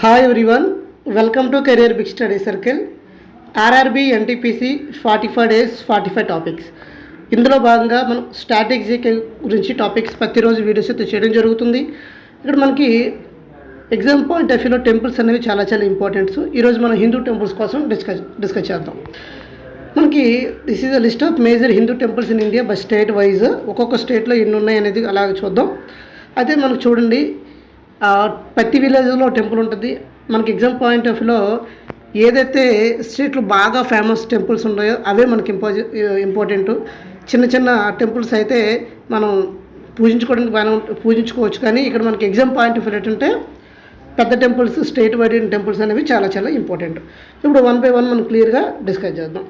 Hi everyone, welcome to career big study circle. RRB NTPC 45 days 45 topics. ఇందులో భాగంగా మనం strategy గురించి topics ప్రతిరోజు వీడియోస్ అయితే చేయడం జరుగుతుంది. ఇక్కడ మనకి ఎగ్జామ్ పాయింట్ ఆఫ్ వ్యూలో టెంపుల్స్ అనేవి చాలా ఇంపార్టెంట్స్. ఈరోజు మనం హిందూ టెంపుల్స్ కోసం డిస్కస్ చేద్దాం. మనకి this is a list of major Hindu temples in India by state wise. ఒక్కొక్క స్టేట్లో ఎన్ని ఉన్నాయి అనేది అలాగే చూద్దాం. అయితే మనకు చూడండి, ప్రతి విలేజ్లో టెంపుల్ ఉంటుంది. మనకి ఎగ్జామ్ పాయింట్ ఆఫ్ వ్యూలో ఏదైతే స్టేట్లో బాగా ఫేమస్ టెంపుల్స్ ఉన్నాయో అవే మనకి ఇంపార్టెంట్. చిన్న టెంపుల్స్ అయితే మనం పూజించుకోవడానికి బాగా పూజించుకోవచ్చు, కానీ ఇక్కడ మనకి ఎగ్జామ్ పాయింట్ ఆఫ్ వ్యూ ఏంటంటే పెద్ద టెంపుల్స్, స్టేట్ వైడ్ టెంపుల్స్ అనేవి చాలా ఇంపార్టెంట్. ఇప్పుడు వన్ బై వన్ మనం క్లియర్గా డిస్కస్ చేద్దాం.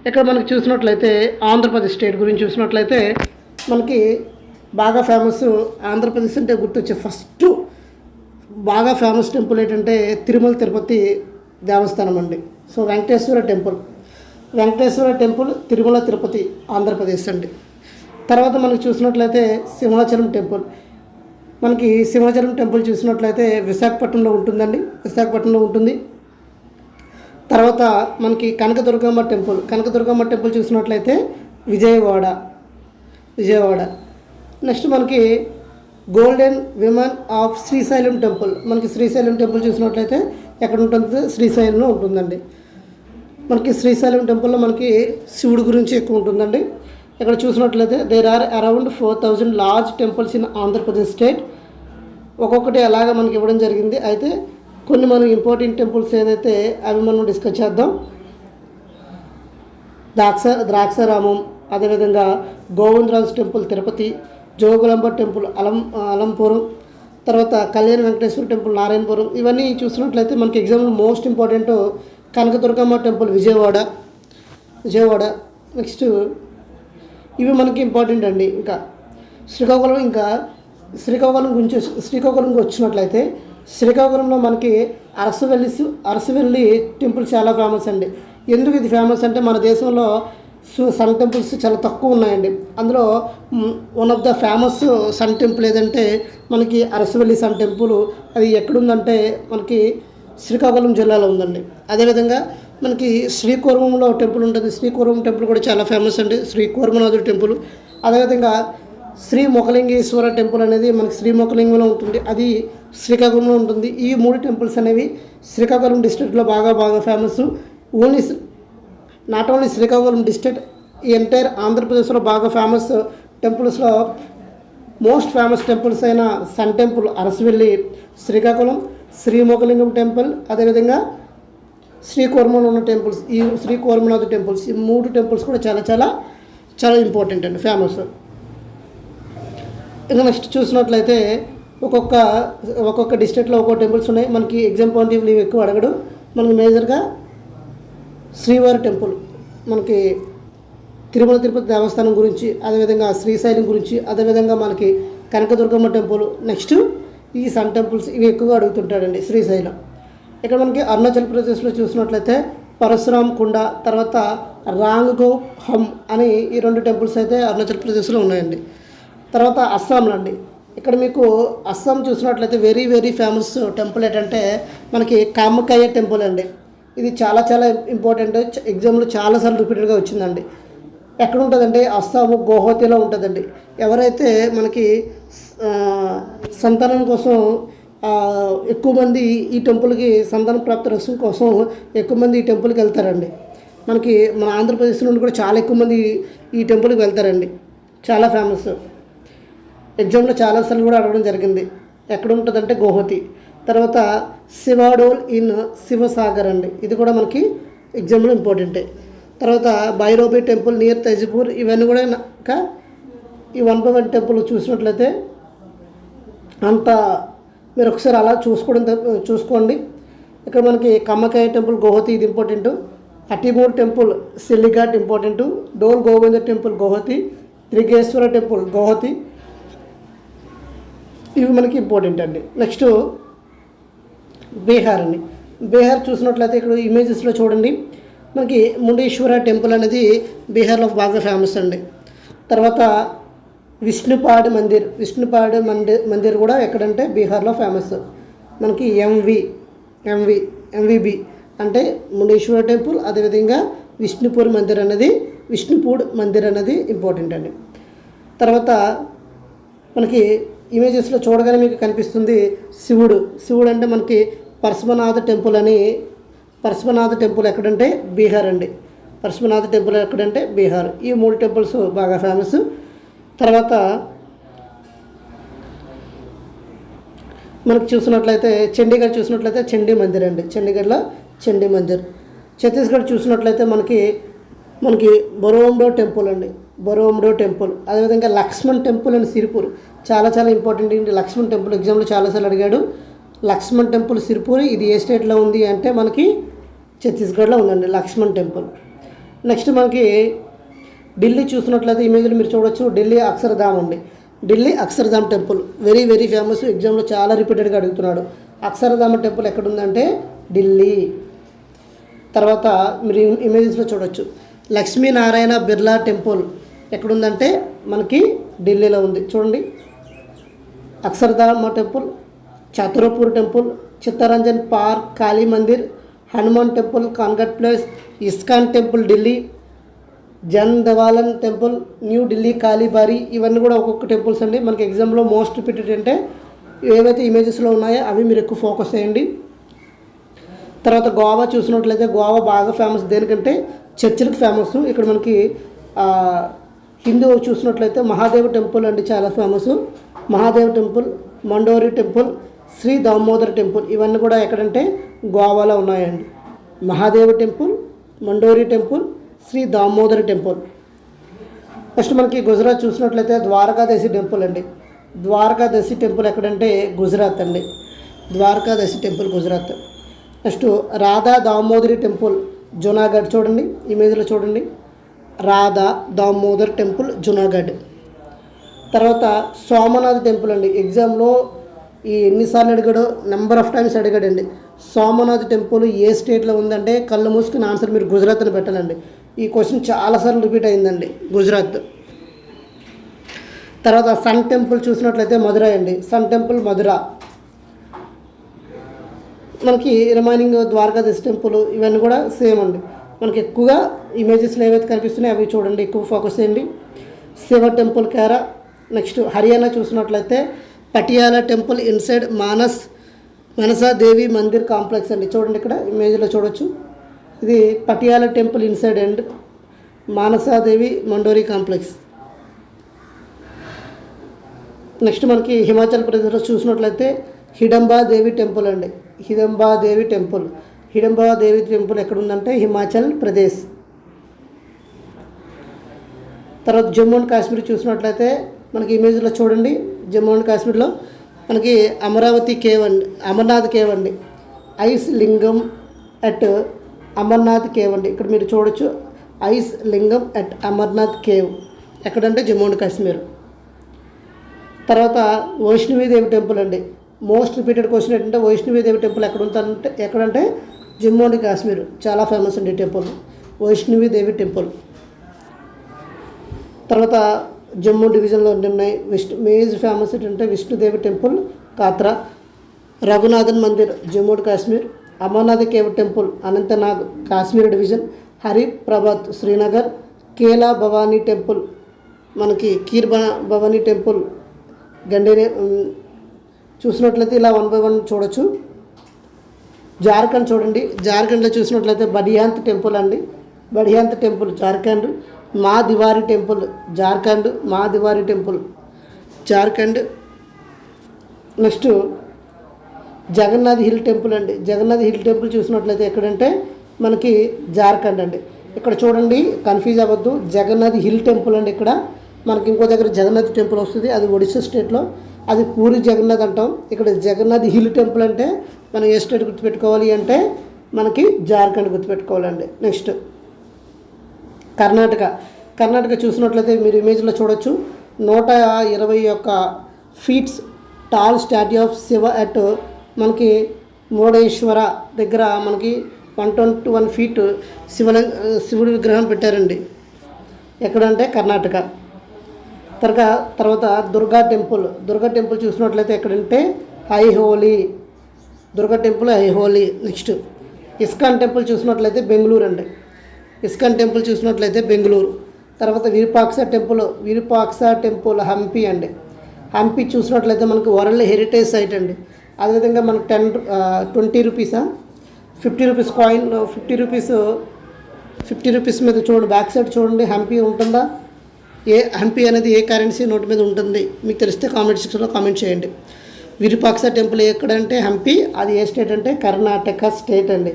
ఇక్కడ మనకి చూసినట్లయితే ఆంధ్రప్రదేశ్ స్టేట్ గురించి చూసినట్లయితే మనకి బాగా ఫేమస్ ఆంధ్రప్రదేశ్ అంటే గుర్తొచ్చే ఫస్ట్ బాగా ఫేమస్ టెంపుల్ ఏంటంటే తిరుమల తిరుపతి దేవస్థానం అండి. సో వెంకటేశ్వర టెంపుల్ తిరుమల తిరుపతి ఆంధ్రప్రదేశ్ అండి. తర్వాత మనకి చూసినట్లయితే సింహాచలం టెంపుల్. మనకి సింహాచలం టెంపుల్ చూసినట్లయితే విశాఖపట్నంలో ఉంటుంది. తర్వాత మనకి కనకదుర్గమ్మ టెంపుల్ చూసినట్లయితే విజయవాడ. నెక్స్ట్ మనకి golden women of Srisailam temple. మనకి శ్రీశైలం టెంపుల్ చూసినట్లయితే ఎక్కడ ఉంటుంది? శ్రీశైలంలో ఉంటుందండి. మనకి శ్రీశైలం టెంపుల్లో మనకి శివుడి గురించి ఎక్కువ ఉంటుందండి. ఇక్కడ చూసినట్లయితే there are around 4000 large temples in Andhra Pradesh state. ఒక్కొక్కటి అలాగా మనకి ఇవ్వడం జరిగింది. అయితే కొన్ని మనం ఇంపార్టెంట్ టెంపుల్స్ ఏదైతే అవి మనం డిస్కస్ చేద్దాం. ద్రాక్షారామం, అదేవిధంగా గోవిందరాజు టెంపుల్ తిరుపతి, జోగులాంబ టెంపుల్ అలంపురం, తర్వాత కళ్యాణ వెంకటేశ్వర టెంపుల్ నారాయణపురం. ఇవన్నీ చూసినట్లయితే మనకి ఎగ్జామ్లో most important Kanakadurgamma temple Vijayawada. Next ఇవి మనకి ఇంపార్టెంట్ అండి. ఇంకా శ్రీకాకుళం గురించి వచ్చినట్లయితే శ్రీకాకుళంలో మనకి అరసవెల్లి టెంపుల్ చాలా ఫేమస్ అండి. ఎందుకు ఇది ఫేమస్ అంటే మన దేశంలో సన్ టెంపుల్స్ చాలా తక్కువ ఉన్నాయండి. అందులో one of the famous sun temple ఏదంటే మనకి అరసవెల్లి సన్ టెంపుల్. అది ఎక్కడుందంటే మనకి శ్రీకాకుళం జిల్లాలో ఉందండి. అదేవిధంగా మనకి శ్రీకూర్మంలో టెంపుల్ ఉంటుంది. శ్రీకూర్మం టెంపుల్ కూడా చాలా ఫేమస్ అండి, శ్రీకూర్మనాథుడి టెంపుల్. అదేవిధంగా శ్రీ మొకలింగేశ్వర టెంపుల్ అనేది మనకి శ్రీమొకలింగంలో ఉంటుంది, అది శ్రీకాకుళంలో ఉంటుంది. ఈ 3 టెంపుల్స్ అనేవి శ్రీకాకుళం డిస్ట్రిక్ట్లో బాగా famous. Not only Srikakulam district, ఈ ఎంటైర్ ఆంధ్రప్రదేశ్లో బాగా ఫేమస్ టెంపుల్స్లో మోస్ట్ ఫేమస్ టెంపుల్స్ అయిన sun temple Arasavalli, Srikakulam, Srimukhalingam temple, అదేవిధంగా శ్రీకూర్మంలో ఉన్న టెంపుల్స్, ఈ శ్రీకూర్మనాథ్ టెంపుల్స్, ఈ 3 టెంపుల్స్ కూడా చాలా ఇంపార్టెంట్ అండి, ఫేమస్. ఇంకా నెక్స్ట్ చూసినట్లయితే ఒక్కొక్క డిస్ట్రిక్ట్లో ఒక్కొక్క టెంపుల్స్ ఉన్నాయి. మనకి ఎగ్జామ్ పాయింట్ ఆఫ్ వ్యూ ఎక్కువ అడగడు. మనకి మేజర్గా శ్రీవారి టెంపుల్, మనకి తిరుమల తిరుపతి దేవస్థానం గురించి, అదేవిధంగా శ్రీశైలం గురించి, అదేవిధంగా మనకి కనకదుర్గమ్మ టెంపుల్, నెక్స్ట్ ఈ సన్ టెంపుల్స్, ఇవి ఎక్కువగా అడుగుతుంటాడండి. శ్రీశైలం. ఇక్కడ మనకి అరుణాచల్ ప్రదేశ్లో చూసినట్లయితే పరశురామ్ కుండ, తర్వాత రాంగ్గో హమ్ అని ఈ 2 టెంపుల్స్ అయితే అరుణాచల్ ప్రదేశ్లో ఉన్నాయండి. తర్వాత అస్సాంలో అండి. ఇక్కడ మీకు అస్సాం చూసినట్లయితే వెరీ ఫేమస్ టెంపుల్ ఏంటంటే మనకి కామకయ్య టెంపుల్ అండి. ఇది చాలా ఇంపార్టెంట్, ఎగ్జామ్లో చాలాసార్లు రిపీటెడ్గా వచ్చిందండి. ఎక్కడ ఉంటుందంటే అస్సాము గౌహతిలో ఉంటుందండి. ఎవరైతే మనకి సంతానం కోసం ఎక్కువ మంది ఈ టెంపుల్కి సంతాన ప్రాప్తి రసం కోసం ఎక్కువ మంది ఈ టెంపుల్కి వెళ్తారండి. మనకి మన ఆంధ్రప్రదేశ్ నుండి కూడా చాలా ఎక్కువ మంది ఈ టెంపుల్కి వెళ్తారండి. చాలా ఫేమస్, ఎగ్జామ్లో చాలాసార్లు కూడా అడగడం జరిగింది. ఎక్కడ ఉంటుందంటే గౌహతి. తర్వాత శివాడోల్ ఇన్ శివసాగర్ అండి, ఇది కూడా మనకి ఎగ్జామ్లో ఇంపార్టెంటే. తర్వాత భైరవీ టెంపుల్ నియర్ తైజపూర్. ఇవన్నీ కూడా ఇంకా ఈ 1 by 1 టెంపుల్ చూసినట్లయితే అంత మీరు ఒకసారి అలా చూసుకోండి. ఇక్కడ మనకి కమ్మకాయ టెంపుల్ గౌహతి, ఇది ఇంపార్టెంట్. అటిమూర్ temple Silghat important. Dol Govinda temple Guwahati, Trigeshwara temple Guwahati, ఇవి మనకి ఇంపార్టెంట్ అండి. నెక్స్ట్ బీహార్ అండి. బీహార్ చూసినట్లయితే ఇక్కడ ఇమేజెస్లో చూడండి, మనకి ముండేశ్వర టెంపుల్ అనేది బీహార్లో బాగా ఫేమస్ అండి. తర్వాత విష్ణుపాడ్ మందిర్ కూడా ఎక్కడంటే బీహార్లో ఫేమస్. మనకి ఎంవి ఎంవిబి అంటే మునీశ్వర టెంపుల్. అదేవిధంగా విష్ణుపూర్ మందిర్ అన్నది ఇంపార్టెంట్ అండి. తర్వాత మనకి ఇమేజెస్లో చూడగానే మీకు కనిపిస్తుంది శివుడు అంటే మనకి పరశునాథ టెంపుల్ ఎక్కడంటే బీహార్ అండి. పరశునాథ టెంపుల్ ఎక్కడంటే బీహార్. ఈ 3 టెంపుల్స్ బాగా ఫేమస్. తర్వాత మనకు చూసినట్లయితే చండీగఢ్ చండీ మందిర్ అండి. చండీగఢ్లో చండీ మందిర్. ఛత్తీస్గఢ్ చూసినట్లయితే మనకి బొరోమ్డో టెంపుల్. అదేవిధంగా లక్ష్మణ్ టెంపుల్ అండ్ సిరిపూర్ చాలా ఇంపార్టెంట్ అండి. లక్ష్మణ్ టెంపుల్ ఎగ్జామ్లో చాలాసార్లు అడిగాడు. లక్ష్మణ్ టెంపుల్ సిరిపూర్ ఇది ఏ స్టేట్లో ఉంది అంటే మనకి ఛత్తీస్గఢ్లో ఉందండి లక్ష్మణ్ టెంపుల్. నెక్స్ట్ మనకి ఢిల్లీ చూసినట్లయితే ఇమేజ్లో మీరు చూడొచ్చు. Delhi Akshardham temple very famous. ఎగ్జామ్లో చాలా రిపీటెడ్గా అడుగుతున్నాడు. అక్షరధామ టెంపుల్ ఎక్కడుందంటే ఢిల్లీ. తర్వాత మీరు ఇమేజెస్లో చూడొచ్చు. లక్ష్మీనారాయణ బిర్లా టెంపుల్ ఎక్కడుందంటే మనకి ఢిల్లీలో ఉంది. చూడండి, Akshardham temple, Chhatarpur temple, Chittaranjan park, Kali Mandir, Hanuman temple, Connaught place, ISKCON temple Delhi, Jhandewalan temple, new Delhi Kalibari. ఇవన్నీ కూడా ఒక్కొక్క టెంపుల్స్ అండి. మనకి ఎగ్జామ్లో మోస్ట్ రిపీటెడ్ అంటే ఏవైతే ఇమేజెస్లో ఉన్నాయో అవి మీరు ఎక్కువ ఫోకస్ చేయండి. తర్వాత గోవా చూసినట్లయితే గోవా బాగా ఫేమస్. దేనికంటే చర్చిలకు ఫేమస్. ఇక్కడ మనకి హిందూ చూసినట్లయితే మహాదేవ్ టెంపుల్ అండి చాలా famous. Mahadev temple, Mandori temple, Shri Damodar temple ఇవన్నీ కూడా ఎక్కడంటే గోవాలో ఉన్నాయండి. Mahadev temple, Mandori temple, Shri Damodar temple. Next మనకి గుజరాత్ చూసినట్లయితే ద్వారకాదశి టెంపుల్ అండి. ద్వారకాదశి టెంపుల్ ఎక్కడంటే గుజరాత్ అండి. Dwarkadhish temple Gujarat. Next Radha Damodari temple Junagadh. చూడండి ఇమేజ్లో చూడండి, రాధా దామోదర్ టెంపుల్ జునాగఢ్. తర్వాత సోమనాథ్ టెంపుల్ అండి. ఎగ్జామ్లో ఎన్నిసార్లు అడిగాడో నెంబర్ ఆఫ్ టైమ్స్ అడిగాడండి. సోమనాథ్ టెంపుల్ ఏ స్టేట్లో ఉందంటే కళ్ళు మూసుకుని ఆన్సర్ మీరు గుజరాత్ అని పెట్టాలండి. ఈ క్వశ్చన్ చాలాసార్లు రిపీట్ అయిందండి, గుజరాత్. తర్వాత సన్ టెంపుల్ చూసినట్లయితే మధుర అండి. సన్ టెంపుల్ మధుర. మనకి రిమైనింగ్ ద్వారకాదశి టెంపుల్ ఇవన్నీ కూడా సేమ్ అండి. మనకి ఎక్కువగా ఇమేజెస్లో ఏవైతే కనిపిస్తున్నాయో అవి చూడండి, ఎక్కువ ఫోకస్ చేయండి. శివ టెంపుల్ కేరా. నెక్స్ట్ హర్యానా చూసినట్లయితే Patiala temple inside Mansadevi Mandir complex అండి. చూడండి ఇక్కడ ఇమేజ్లో చూడొచ్చు. ఇది Patiala temple inside and Manasadevi Mandori complex. Next మనకి హిమాచల్ ప్రదేశ్లో చూసినట్లయితే హిడంబాదేవి టెంపుల్ అండి. హిడంబాదేవి టెంపుల్ ఎక్కడుందంటే హిమాచల్ ప్రదేశ్. తర్వాత జమ్మూ అండ్ కాశ్మీర్ చూసినట్లయితే మనకి ఇమేజ్లో చూడండి. జమ్మూ అండ్ కాశ్మీర్లో మనకి అమర్నాథ్ కేవ్ అండి. ఐస్ లింగం అట్ అమర్నాథ్ కేవ్ అండి. ఇక్కడ మీరు చూడొచ్చు, ఐస్ లింగం అట్ అమర్నాథ్ కేవ్ ఎక్కడంటే జమ్మూ అండ్ కాశ్మీర్. తర్వాత వైష్ణవీదేవి టెంపుల్ అండి. మోస్ట్ రిపీటెడ్ క్వశ్చన్ ఏంటంటే వైష్ణవీదేవి టెంపుల్ ఎక్కడంటే జమ్మూ అండ్ కాశ్మీర్. చాలా ఫేమస్ అండి టెంపుల్ వైష్ణవీదేవి టెంపుల్. తర్వాత జమ్మూ డివిజన్లో ఉన్నాయి మేజ్ ఫేమస్ ఏంటంటే Vishnudevi temple Katra, Raghunathan Mandir Jammu and Kashmir, Amarnath cave temple Anantnag Kashmir division, Hari Prabhat Srinagar, Kela Bhavani temple మనకి భవానీ టెంపుల్ గండేనే. చూసినట్లయితే ఇలా 1 by 1 చూడొచ్చు. జార్ఖండ్ చూడండి. జార్ఖండ్లో చూసినట్లయితే బడియాంత్ టెంపుల్ అండి. Baidyanath temple Jharkhand. Maa Dewri temple Jharkhand. Next Jagannath hill temple అండి. జగన్నాథ్ హిల్ టెంపుల్ చూసినట్లయితే ఎక్కడంటే మనకి జార్ఖండ్ అండి. ఇక్కడ చూడండి, కన్ఫ్యూజ్ అవ్వద్దు. జగన్నాథ్ హిల్ టెంపుల్ అండి. ఇక్కడ మనకి ఇంకో దగ్గర జగన్నాథ్ టెంపుల్ వస్తుంది, అది ఒడిశా స్టేట్లో, అది పూరి జగన్నాథ్ అంటాం. ఇక్కడ జగన్నాథ్ హిల్ టెంపుల్ అంటే మనం ఏ స్టేట్ గుర్తుపెట్టుకోవాలి అంటే మనకి జార్ఖండ్ గుర్తుపెట్టుకోవాలండి. నెక్స్ట్ కర్ణాటక చూసినట్లయితే మీరు ఇమేజ్లో చూడొచ్చు. 121 feets tall statue of Shiva at మనకి మురుడేశ్వర దగ్గర మనకి 121 ఫీట్ శివుడి విగ్రహం పెట్టారండి. ఎక్కడంటే కర్ణాటక. తర్వాత దుర్గా టెంపుల్ చూసినట్లయితే ఎక్కడంటే Durga temple Aihole. Next ISKCON temple చూసినట్లయితే బెంగళూరు అండి. ఇస్కాన్ టెంపుల్ చూసినట్లయితే బెంగళూరు. తర్వాత విరూపాక్ష టెంపుల్ హంపి అండి. హంపి చూసినట్లయితే మనకు వరల్డ్ హెరిటేజ్ సైట్ అండి. అదేవిధంగా మనకు 20 రూపీసా 50 రూపీస్ కాయిన్ 50 రూపీస్ మీద చూడండి, బ్యాక్ సైడ్ చూడండి హంపి ఉంటుందా, హంపి అనేది ఏ కరెన్సీ నోట్ మీద ఉంటుంది మీకు తెలిస్తే కామెంట్ సెక్షన్లో కామెంట్ చేయండి. విరూపాక్ష టెంపుల్ ఎక్కడంటే హంపి, అది ఏ స్టేట్ అంటే కర్ణాటక స్టేట్ అండి.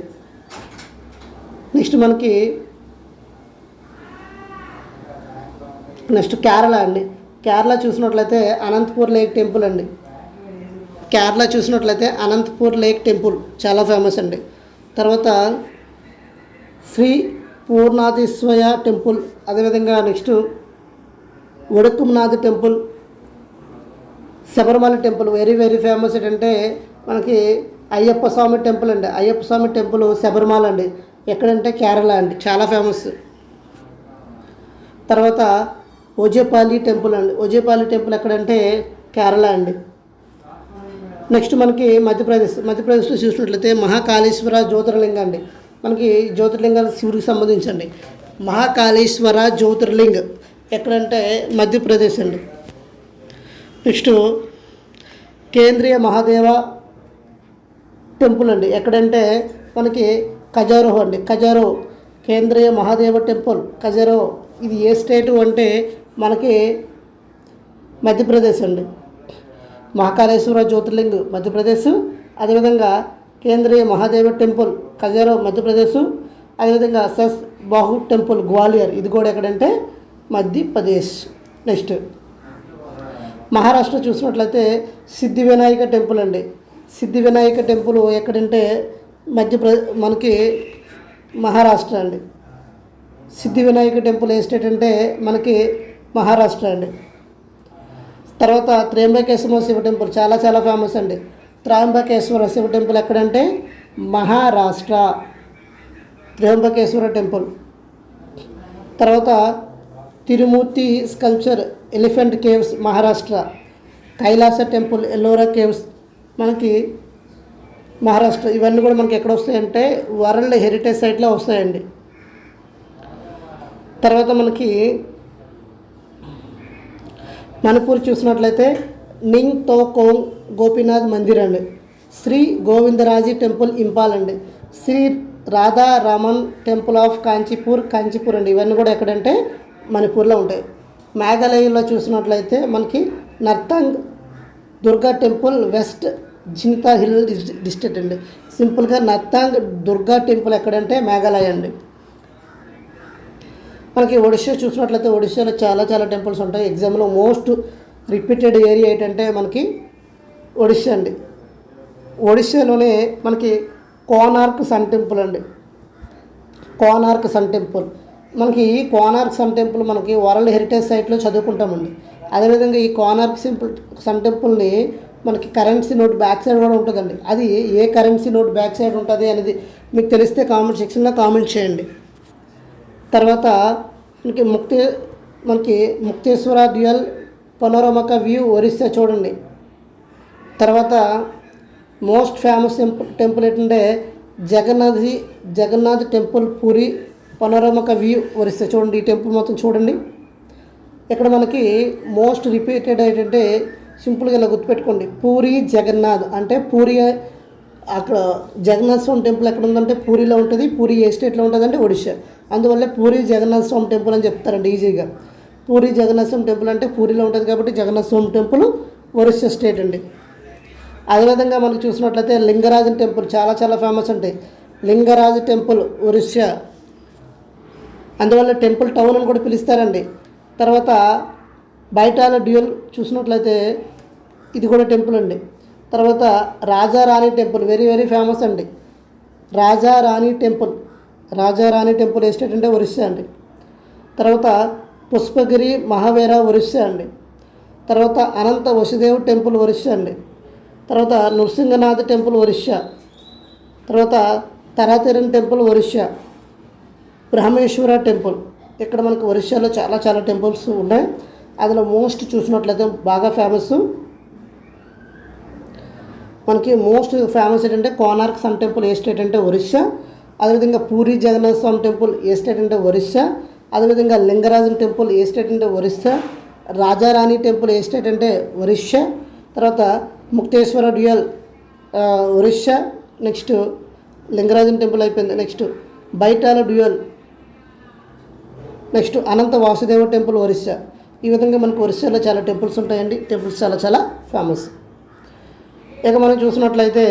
నెక్స్ట్ కేరళ అండి. కేరళ చూసినట్లయితే అనంతపూర్ లేక్ టెంపుల్ అండి. కేరళ చూసినట్లయితే అనంతపూర్ లేక్ టెంపుల్ చాలా ఫేమస్ అండి. తర్వాత శ్రీ పూర్ణాధీశ్వర టెంపుల్, అదేవిధంగా next Vadakkunnath temple, Sabarimala temple very very famous. ఏంటంటే మనకి అయ్యప్ప స్వామి టెంపుల్ అండి. అయ్యప్ప స్వామి టెంపుల్ శబరిమల అండి. ఎక్కడంటే కేరళ అండి, చాలా ఫేమస్. తర్వాత ఓజేపాలి టెంపుల్ అండి. ఓజేపాలి టెంపుల్ ఎక్కడంటే కేరళ అండి. నెక్స్ట్ మనకి మధ్యప్రదేశ్లో చూసినట్లయితే మహాకాళేశ్వర జ్యోతిర్లింగ అండి. మనకి జ్యోతిర్లింగాలు శివుడికి సంబంధించండి. మహాకాళేశ్వర జ్యోతిర్లింగ్ ఎక్కడంటే మధ్యప్రదేశ్ అండి. నెక్స్ట్ కేంద్రీయ మహాదేవ టెంపుల్ అండి. ఎక్కడంటే మనకి ఖజారో అండి. ఖజారో కేంద్రీయ మహాదేవ టెంపుల్ ఖజారో, ఇది ఏ స్టేటు అంటే మనకి మధ్యప్రదేశ్ అండి. మహాకాళేశ్వర జ్యోతిర్లింగ్ మధ్యప్రదేశ్, అదేవిధంగా కేంద్రీయ మహాదేవ టెంపుల్ ఖజారో మధ్యప్రదేశ్, అదేవిధంగా సస్ బాహు టెంపుల్ గ్వాలియర్, ఇది కూడా ఎక్కడంటే మధ్యప్రదేశ్. నెక్స్ట్ మహారాష్ట్ర చూసినట్లయితే సిద్ధి వినాయక టెంపుల్ అండి. సిద్ధి వినాయక టెంపుల్ ఎక్కడంటే మనకి మహారాష్ట్ర అండి. సిద్ధి వినాయక టెంపుల్ ఏ స్టేట్ అంటే మనకి మహారాష్ట్ర అండి. తర్వాత త్రయంబకేశ్వర శివ టెంపుల్ చాలా చాలా ఫేమస్ అండి. త్రయంబకేశ్వర శివ టెంపుల్ ఎక్కడంటే మహారాష్ట్ర, త్రయంబకేశ్వర టెంపుల్. తర్వాత Tirumurti sculpture elephant caves Maharashtra. Kailasa temple Ellora caves మనకి మహారాష్ట్ర. ఇవన్నీ కూడా మనకి ఎక్కడ వస్తాయంటే వరల్డ్ హెరిటేజ్ సైట్లో వస్తాయండి. తర్వాత మనకి మణిపూర్ చూసినట్లయితే నింగ్ తో కోంగ్ గోపీనాథ్ మందిర్ అండి. శ్రీ గోవిందరాజీ టెంపుల్ ఇంపాల్ అండి. శ్రీ రాధారమన్ టెంపుల్ ఆఫ్ కాంచీపూర్ అండి. ఇవన్నీ కూడా ఎక్కడంటే మణిపూర్లో ఉంటాయి. మేఘాలయలో చూసినట్లయితే మనకి Nartiang Durga temple west Jaintia hill district అండి. సింపుల్గా నర్తంగ్ దుర్గా టెంపుల్ ఎక్కడంటే మేఘాలయ అండి. మనకి ఒడిషా చూసినట్లయితే ఒడిషాలో చాలా చాలా టెంపుల్స్ ఉంటాయి. ఎగ్జామ్లో మోస్ట్ రిపీటెడ్ ఏరియా ఏంటంటే మనకి ఒడిషా అండి. ఒడిషాలోనే మనకి కోనార్క్ సన్ టెంపుల్ అండి. కోనార్క్ సన్ టెంపుల్ మనకి కోనార్క్ సన్ టెంపుల్ మనకి వరల్డ్ హెరిటేజ్ సైట్లో చదువుకుంటామండి. అదేవిధంగా ఈ కోనార్క్ సన్ టెంపుల్ని మనకి కరెన్సీ నోట్ బ్యాక్ సైడ్ కూడా ఉంటుందండి. అది ఏ కరెన్సీ నోట్ బ్యాక్ సైడ్ ఉంటుంది అనేది మీకు తెలిస్తే కామెంట్ సెక్షన్లో కామెంట్ చేయండి. తర్వాత మనకి ముక్తేశ్వర డ్యూయల్ పనోరమక వ్యూ ఒరిస్సా చూడండి. తర్వాత మోస్ట్ ఫేమస్ టెంపుల్ ఏంటంటే జగన్నాథ్ టెంపుల్ పూరి పనోరమక వ్యూ ఒరిస్సా చూడండి. ఈ టెంపుల్ మొత్తం చూడండి. ఇక్కడ మనకి మోస్ట్ రిపీటెడ్ ఏంటంటే సింపుల్గా ఇలా గుర్తుపెట్టుకోండి, పూరి జగన్నాథ్ అంటే పూరి. అక్కడ జగన్నాథ స్వామి టెంపుల్ ఎక్కడ ఉందంటే పూరిలో ఉంటుంది. పూరి ఏ స్టేట్లో ఉంటుందంటే ఒడిషా. అందువల్ల పూరి జగన్నాథ స్వామి టెంపుల్ అని చెప్తారండి ఈజీగా. పూరి జగన్నాథ స్వామి టెంపుల్ అంటే పూరిలో ఉంటుంది కాబట్టి జగన్నాథ స్వామి టెంపుల్ ఒరిస్సా స్టేట్ అండి. అదేవిధంగా మనకు చూసినట్లయితే లింగరాజన్ టెంపుల్ చాలా చాలా ఫేమస్ ఉంటాయి. లింగరాజ్ టెంపుల్ ఒరిస్సా, అందువల్ల టెంపుల్ టౌన్ అని కూడా పిలుస్తారండి. తర్వాత బైటాల డ్యూయల్ చూసినట్లయితే ఇది కూడా టెంపుల్ అండి. తర్వాత రాజారాణి టెంపుల్ వెరీ వెరీ ఫేమస్ అండి. రాజారాణి టెంపుల్ ఏ స్టేట్ అంటే ఒరిస్సా అండి. తర్వాత పుష్పగిరి మహావీర ఒరిస్సా అండి. తర్వాత అనంత వసుదేవ్ టెంపుల్ ఒరిస్సా అండి. తర్వాత నృసింగనాథ్ టెంపుల్ ఒరిస్సా. తర్వాత తరాతెరన్ టెంపుల్ ఒరిస్సా. బ్రహ్మేశ్వర టెంపుల్. ఇక్కడ మనకు ఒరిస్సాలో చాలా చాలా టెంపుల్స్ ఉన్నాయి. అందులో మోస్ట్ చూసినట్లయితే బాగా ఫేమస్ మనకి మోస్ట్ ఫేమస్ ఏంటంటే కోనార్క్ సన్ టెంపుల్ ఏ స్టేట్ అంటే ఒరిస్సా. అదేవిధంగా పూరి జగన్నాథ స్వామి టెంపుల్ ఏ స్టేట్ అంటే ఒరిస్సా. అదేవిధంగా లింగరాజన్ టెంపుల్ ఏ స్టేట్ అంటే ఒరిస్సా. రాజారాణి టెంపుల్ ఏ స్టేట్ అంటే ఒరిస్సా. తర్వాత ముక్తేశ్వర డ్యూయల్ ఒరిస్సా. నెక్స్ట్ లింగరాజన్ టెంపుల్ అయిపోయింది. Next Baitala Deula. Next Ananta Vasudeva temple Orissa. ఈ విధంగా మనకు ఒరిస్సాలో చాలా టెంపుల్స్ ఉంటాయండి. టెంపుల్స్ చాలా చాలా ఫేమస్. ఇక మనం చూసినట్లయితే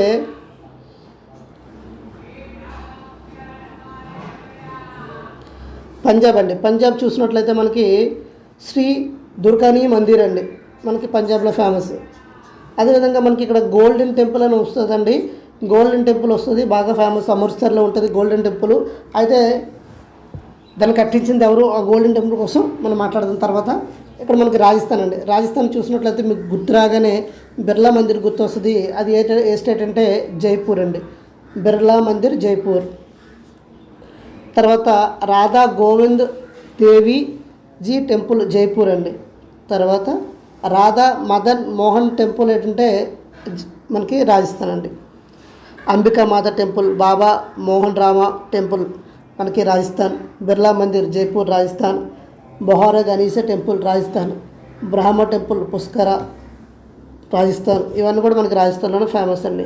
పంజాబ్ అండి. పంజాబ్ చూసినట్లయితే మనకి శ్రీ దుర్గాని మందిర్ అండి మనకి పంజాబ్లో ఫేమస్. అదేవిధంగా మనకి ఇక్కడ గోల్డెన్ టెంపుల్ అని వస్తుందండి. గోల్డెన్ టెంపుల్ వస్తుంది, బాగా ఫేమస్. అమృత్సర్లో ఉంటుంది గోల్డెన్ టెంపుల్. అయితే దాన్ని కట్టించింది ఎవరు, ఆ గోల్డెన్ టెంపుల్ కోసం మనం మాట్లాడుతున్న తర్వాత ఇక్కడ మనకి రాజస్థాన్ అండి. రాజస్థాన్ చూసినట్లయితే మీకు గుర్తు రాగానే బిర్లా మందిర్ గుర్తు వస్తుంది. అది ఏ స్టేట్ అంటే జైపూర్ అండి. బిర్లా మందిర్ జైపూర్. తర్వాత రాధా గోవింద్ దేవి జీ టెంపుల్ జైపూర్ అండి. తర్వాత రాధా మదన్ మోహన్ టెంపుల్ ఏంటంటే మనకి రాజస్థాన్ అండి. అంబికా మాత టెంపుల్, బాబా మోహన్ రామ టెంపుల్ మనకి రాజస్థాన్. బిర్లా మందిర్ జైపూర్ రాజస్థాన్. బొహారా గణేశ టెంపుల్ రాజస్థాన్. బ్రహ్మ టెంపుల్ పుష్కర రాజస్థాన్. ఇవన్నీ కూడా మనకి రాజస్థాన్లోనే ఫేమస్ అండి.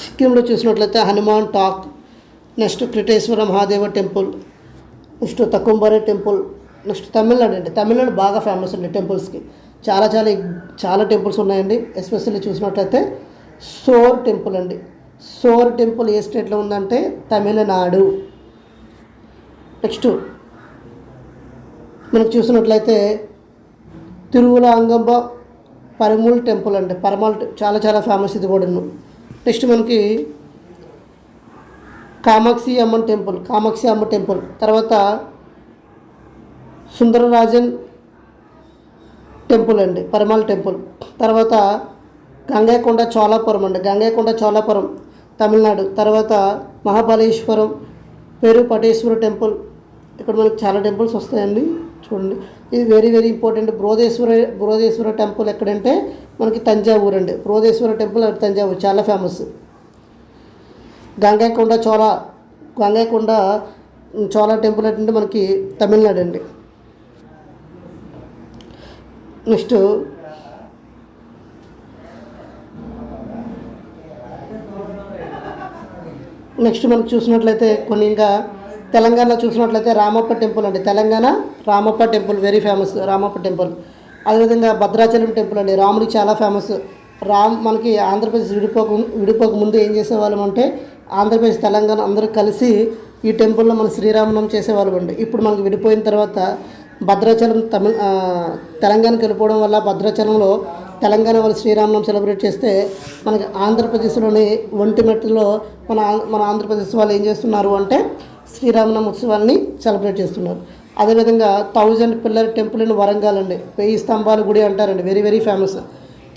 సిక్కింలో చూసినట్లయితే Hanuman Tok. Next Kriteshwara Mahadeva temple. Next Takumbare temple. Next Tamil Nadu అండి. తమిళనాడు బాగా ఫేమస్ అండి టెంపుల్స్కి. చాలా చాలా చాలా టెంపుల్స్ ఉన్నాయండి. ఎస్పెషల్లీ చూసినట్లయితే సోర్ టెంపుల్ అండి. సోర్ టెంపుల్ ఏ స్టేట్లో ఉందంటే తమిళనాడు. నెక్స్ట్ మనకు చూసినట్లయితే తిరువులాంగంబ పరమూల్ టెంపుల్ అండి. పరమాల్ చాలా చాలా ఫేమస్ ఇది కూడా. నెక్స్ట్ మనకి కామాక్షి అమ్మన్ టెంపుల్, కామాక్షి అమ్మ టెంపుల్. తర్వాత సుందరరాజన్ టెంపుల్ అండి, పరమాల్ టెంపుల్. తర్వాత గంగైకొండ చోళాపురం అండి. గంగైకొండ చోళాపురం తమిళనాడు. తర్వాత మహాబలేశ్వరం పేరుపటేశ్వర టెంపుల్. ఇక్కడ మనకు చాలా టెంపుల్స్ వస్తాయండి చూడండి. ఇది very very important. Brihadeeswara temple ఎక్కడంటే మనకి తంజావూరు అండి. బృహదేశ్వర టెంపుల్ తంజావూరు చాలా ఫేమస్. గంగైకొండ చోళా టెంపుల్ అంటే మనకి తమిళనాడు అండి. నెక్స్ట్ మనకు చూసినట్లయితే కొన్ని ఇంకా తెలంగాణలో చూసినట్లయితే రామప్ప టెంపుల్ అండి. Telangana Ramappa temple very famous. Ramappa temple. అదేవిధంగా భద్రాచలం టెంపుల్ అండి. రాముడికి చాలా ఫేమస్. మనకి ఆంధ్రప్రదేశ్ విడిపోక ముందు ఏం చేసేవాళ్ళం అంటే ఆంధ్రప్రదేశ్ తెలంగాణ అందరూ కలిసి ఈ టెంపుల్లో మనం శ్రీరామనవమి చేసేవాళ్ళం అండి. ఇప్పుడు మనకి విడిపోయిన తర్వాత భద్రాచలం తెలంగాణకి వెళ్ళిపోవడం వల్ల భద్రాచలంలో తెలంగాణ వాళ్ళు శ్రీరామనవమి సెలబ్రేట్ చేస్తే మనకి ఆంధ్రప్రదేశ్లోని ఒంటిమెట్టులో మన ఆంధ్రప్రదేశ్ వాళ్ళు ఏం చేస్తున్నారు అంటే శ్రీరామనవమి ఉత్సవాన్ని సెలబ్రేట్ చేస్తున్నారు. అదేవిధంగా 1000 పిల్లర్ టెంపుల్ ఇన్ వరంగల్ అండి. 1000 స్తంభాల గుడి అంటారండి. Very very famous.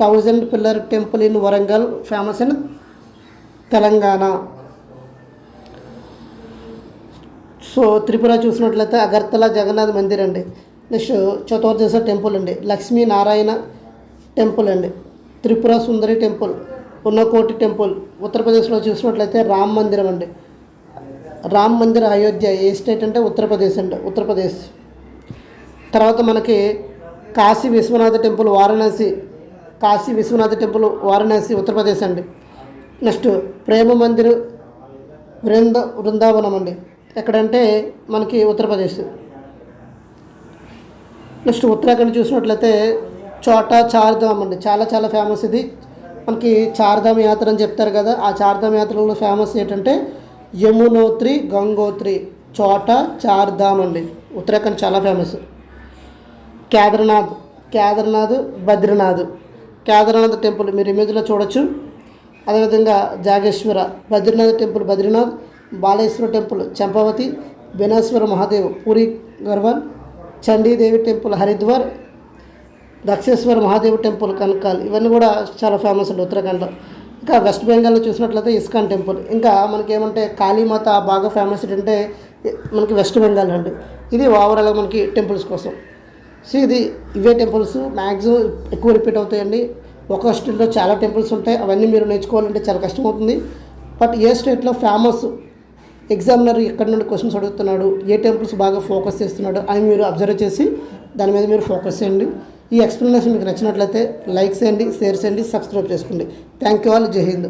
1000 pillar temple in Warangal famous in Telangana. So Tripura చూసినట్లయితే అగర్తల జగన్నాథ్ మందిర్ అండి. నెక్స్ట్ చతుర్దశ టెంపుల్ అండి. లక్ష్మీనారాయణ టెంపుల్ అండి. త్రిపుర సుందరి టెంపుల్. పున్నకోటి టెంపుల్. ఉత్తరప్రదేశ్లో చూసినట్లయితే రామ్ మందిరం అండి. రామ్ మందిర్ అయోధ్య ఏ స్టేట్ అంటే ఉత్తరప్రదేశ్ అండి. ఉత్తరప్రదేశ్. తర్వాత మనకి కాశీ విశ్వనాథ టెంపుల్ వారణాసి. కాశీ విశ్వనాథ టెంపుల్ వారణాసి ఉత్తరప్రదేశ్ అండి. నెక్స్ట్ ప్రేమ మందిర్ బృందావనం అండి. ఎక్కడంటే మనకి ఉత్తరప్రదేశ్. నెక్స్ట్ ఉత్తరాఖండ్ చూసినట్లయితే చోటా చార్ధామ్ అండి. చాలా చాలా ఫేమస్ ఇది. మనకి చార్ధామ్ యాత్ర అని చెప్తారు కదా, ఆ చార్ధామ్ యాత్రలో ఫేమస్ ఏంటంటే యమునోత్రి, గంగోత్రి, చోటా చార్ధామ్ అండి. ఉత్తరాఖండ్ చాలా ఫేమస్. కేదార్నాథ్, కేదార్నాథ్ టెంపుల్ మీరు ఇమేజ్లో చూడొచ్చు. అదేవిధంగా Jageshwar, Badrinath temple Badrinath, Baleshwar temple Champawat, Beneshwar Mahadev Puri Garhwal, Chandidevi temple Haridwar, Daksheshwar Mahadev temple Kankhal. ఇవన్నీ కూడా చాలా ఫేమస్ అండి ఉత్తరాఖండ్లో. ఇంకా వెస్ట్ బెంగాల్లో చూసినట్లయితే ఇస్కాన్ టెంపుల్. ఇంకా మనకి ఏమంటే కాళీమాత బాగా ఫేమస్ ఏంటంటే మనకి వెస్ట్ బెంగాల్ అండి. ఇది ఓవరాల్గా మనకి టెంపుల్స్ కోసం. సో ఇవే టెంపుల్స్ మ్యాక్సిమం ఎక్కువ రిపీట్ అవుతాయండి. ఒక స్టేట్లో చాలా టెంపుల్స్ ఉంటాయి, అవన్నీ మీరు నేర్చుకోవాలంటే చాలా కష్టమవుతుంది. బట్ ఏ స్టేట్లో ఫేమస్ ఎగ్జామినర్ ఎక్కడి నుండి క్వశ్చన్స్ అడుగుతున్నాడు, ఏ టెంపుల్స్ బాగా ఫోకస్ చేస్తున్నాడు అని మీరు అబ్జర్వ్ చేసి దాని మీద మీరు ఫోకస్ చేయండి. ఈ ఎక్స్ప్లెనేషన్ మీకు నచ్చినట్లయితే లైక్ చేయండి, షేర్ చేయండి, సబ్స్క్రైబ్ చేసుకోండి. Thank you all. జై హింద్.